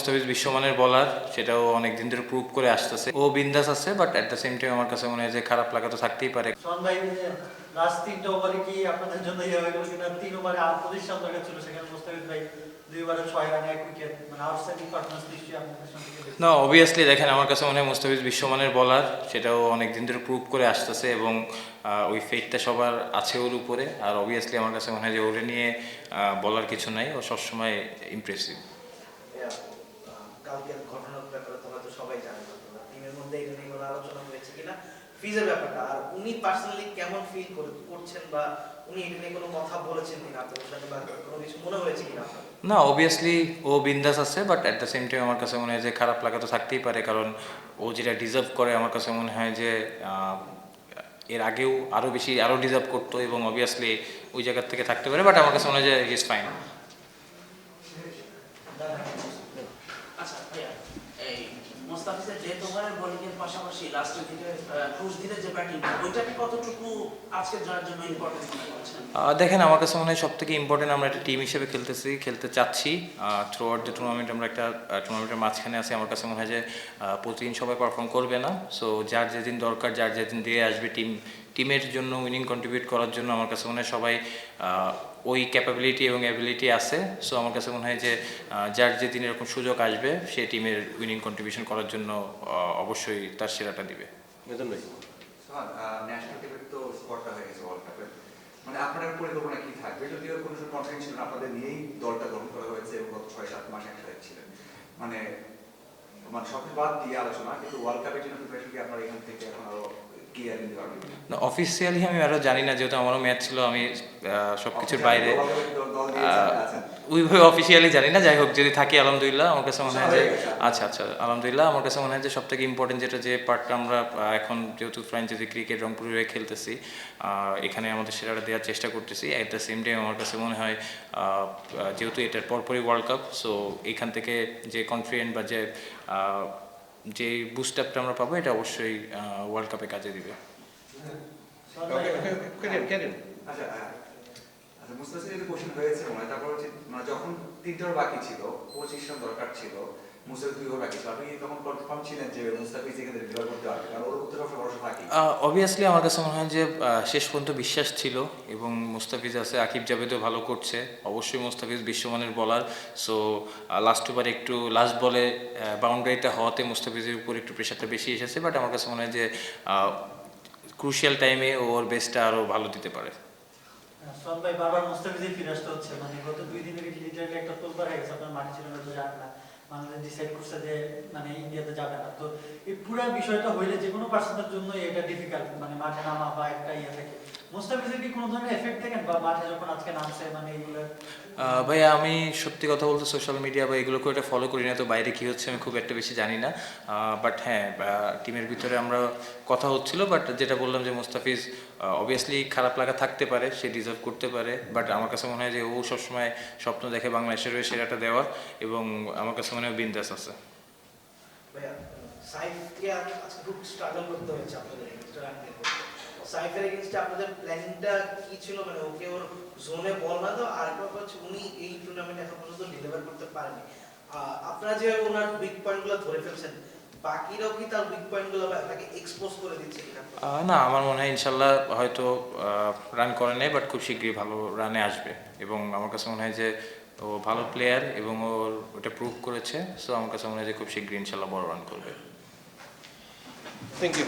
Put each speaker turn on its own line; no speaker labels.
মুস্তাফিজ বিশ্বমানের বলার, সেটাও অনেক দিন ধরে প্রুভ করে আসতেছে। ও বিন্দাস আছে, but at the same time আমার কাছে মনে হয় যে খারাপ লাগা তো থাকতেই পারে।
শোন ভাই, লাস্ট 3টা ওভারে কি আপনাদের জন্য ইয়ে হয়ে গেল কিনা? 3 ওভারে 38 রান দরকার ছিল, সেখানে মুস্তাফিজ ভাই 2 ওভারে 6 রানে 1 উইকেট, মানে আউটস্ট্যান্ডিং পারফরম্যান্স নিশ্চয়ই আপনাদের সঙ্গে দেখতে।
না, অবভিয়াসলি দেখেন, আমার কাছে মনে হয় মুস্তাফিজ বিশ্বমানের বলার, সেটাও অনেক দিন ধরে প্রুভ করে আসতেছে এবং ওই ফেটটা সবার আছে ওর উপরে। আর অবভিয়াসলি আমার কাছে মনে হয় যে ওরে নিয়ে বলার কিছু নাই, ও সবসময় ইমপ্রেসিভ।
কালকের ঘটনার ব্যাপারে তো হয়তো সবাই জানেন, টিমের মধ্যে এটা নিয়ে কোনো আলোচনা হয়েছে কিনা, ফিজের ব্যাপারটা, আর উনি পার্সোনালি কেমন ফিল করছেন, বা উনি এটা নিয়ে কোনো কথা বলেছেন কিনা আপনাদের সাথে, বা কোনো কিছু মনে হয়েছে কিনা আপনার?
না, অবভিয়াসলি ও বিন্দাস আছে, but at the same time আমার কাছে মনে হয় যে খারাপ লাগা তো থাকতেই পারে, কারণ ও যেটা ডিজার্ভ করে আমার কাছে মনে হয় যে এর আগেও আরও বেশি আরও ডিজার্ভ করতো, এবং অবভিয়াসলি ওই জায়গার থেকে থাকতে পারে, বাট আমার কাছে মনে হয় যে হি ইজ ফাইন।
আচ্ছা ভাইয়া, এই মোস্তাফিজের ডেথ ওভারের বোলিংয়ের পাশাপাশি লাস্টের দিকে ক্রুজ দিলে যে ব্যাটিং, ওইটাকে কতটুকু আজকের জয়ের জন্য ইম্পর্টেন্ট মনে করছেন?
দেখেন, আমার কাছে মনে হয় সব থেকে ইম্পর্টেন্ট, আমরা একটা টিম হিসেবে খেলতে চাচ্ছি। থ্রু আউট দ্য টুর্নামেন্ট আমরা একটা টুর্নামেন্টের মাঝখানে আছি। আমার কাছে মনে হয় যে প্রতিদিন সবাই পারফর্ম করবে না, সো যার যেদিন দরকার, যার যেদিন দিয়ে আসবে টিমের জন্য উইনিং কন্ট্রিবিউট করার জন্য, আমার কাছে মনে হয় সবাই ওই ক্যাপাবিলিটি এবং অ্যাবিলিটি আছে। সো আমার কাছে মনে হয় যে যার যেদিন এরকম সুযোগ আসবে, সে টিমের উইনিং কন্ট্রিবিউশন করার জন্য অবশ্যই তার সেরাটা দিবে।
মেদন ভাই,
ন্যাশনাল টিমের তো স্পটটা হয়ে গেছে ওয়ার্ল্ড কাপে, মানে আপনাদের পরিকল্পনা কি থাকবে? যদিও কোনো সময় কনফিডেন্স ছিল না, আপনাদের নিয়েই দলটা গঠন করা হয়েছে এবং গত 6-7 মাস একসাথে ছিলেন, মানে সব বাদ দিয়ে আলোচনা, কিন্তু ওয়ার্ল্ড কাপের জন্য প্রিপারেশন কি আপনারা এখান থেকে এখন আরো ক্লিয়ার নিতে পারবেন?
না, অফিসিয়ালি আমি আরও জানি না, যেহেতু আমারও ম্যাচ ছিল, আমি সব কিছুর বাইরে ওইভাবে অফিসিয়ালি জানি না। যাই হোক, যদি থাকি আলহামদুলিল্লাহ। আমার কাছে মনে হয় যে আচ্ছা আলহামদুলিল্লাহ। আমার কাছে মনে হয় যে সবথেকে ইম্পর্টেন্ট যেটা, যে পার্টটা আমরা এখন যেহেতু ফ্র্যাঞ্চাইজি ক্রিকেট রংপুরে হয়ে খেলতেছি, এখানে আমাদের সেরাটা দেওয়ার চেষ্টা করতেছি। অ্যাট দ্য সেম টাইম আমার কাছে মনে হয় যেহেতু এটার পরপরই ওয়ার্ল্ড কাপ, সো এখান থেকে যে কনফিডেন্ট বা যে বুস্ট আপটা আমরা পাবো, এটা অবশ্যই ওয়ার্ল্ড কাপে কাজে দিবে।
আচ্ছা, মুস্তাফিজ যদি কোশ্চেন হয়েছে মনে হয়, তারপর হচ্ছে মানে যখন 3টা ওভার বাকি ছিল, 25 রান দরকার ছিল, মুস্তাফিজ 2 ওভার বাকি ছিল, আপনি তখন কনফার্ম ছিলেন যে মুস্তাফিজ এখানে ডেলিভার করতে পারবে, কারণ ওর উত্তর সবসময় ভরসা থাকে?
অবভিয়াসলি আমার কাছে মনে হয় যে শেষ পর্যন্ত বিশ্বাস ছিল, এবং মুস্তাফিজ আছে, আকিব জাভেদও ভালো করছে, অবশ্যই মুস্তাফিজ বিশ্বমানের বলার। সো লাস্ট ওভারে একটু লাস্ট বলে বাউন্ডারিটা হওয়াতে মুস্তাফিজের উপর একটু প্রেশারটা বেশি এসেছে, বাট আমার কাছে মনে হয় যে ক্রুশিয়াল টাইমে ওর বেস্টটা আরও ভালো দিতে পারে।
শোন ভাই, বারবার মুস্তাফিজের ফিরে আসতে হচ্ছে, মানে গত 2 দিন থেকে লিটারালি একটা তোলপাড় হয়ে গেছে। আপনার মাঠে ছিল না তো জানেন না, বাংলাদেশ ডিসাইড করছে যে মানে ইন্ডিয়াতে যাবে না। তো এই পুরো বিষয়টা হইলে যে কোনো পার্সনের জন্য এটা ডিফিকাল্ট, মানে মাঠে নামা বা একটা ইয়ে থাকে। মুস্তাফিজের কি কোনো ধরনের এফেক্ট দেখেন, বা মাঠে যখন আজকে নামছে, মানে এগুলো?
ভাইয়া, আমি সত্যি কথা বলতে সোশ্যাল মিডিয়া বা এগুলো খুব একটা ফলো করি না, তো বাইরে কী হচ্ছে আমি খুব একটা বেশি জানি না। বাট হ্যাঁ, টিমের ভিতরে আমরা কথা হচ্ছিল, বাট যেটা বললাম যে মুস্তাফিজ অবভিয়াসলি খারাপ লাগা থাকতে পারে, সে ডিজার্ভ করতে পারে, বাট আমার কাছে মনে হয় যে ও সবসময় স্বপ্ন দেখে বাংলাদেশের হয়ে সেরাটা দেওয়ার, এবং আমার কাছে মনে হয় বিন্দাস আছে।
ভাইয়া, সাইফকে আজকে খুব স্ট্রাগল করতে হয়েছে আপনাদের এক্সট্রা রান করতে। সাইফের এগেইনস্টে আপনাদের প্ল্যানিংটা কি ছিল? মানে ওকে ওর জোনে বল না দাও, আর একটা হচ্ছে উনি এই টুর্নামেন্ট এখন পর্যন্ত ডেলিভার করতে পারেনি। আপনারা যে ওনার উইক পয়েন্টগুলো ধরে ফেলছেন, বাকিরাও কি তার উইক পয়েন্টগুলো তাকে এক্সপোজ করে দিচ্ছে কিনা?
না, আমার মনে হয় ইনশাল্লাহ হয়তো রান করে নেয়, বাট খুব শীঘ্রই ভালো রানে আসবে, এবং আমার কাছে মনে হয় যে ও ভালো প্লেয়ার এবং ওর ওটা প্রুভ করেছে। সো আমার কাছে মনে হয় যে খুব শীঘ্রই ইনশাল্লাহ বড় রান করবে।
Thank you.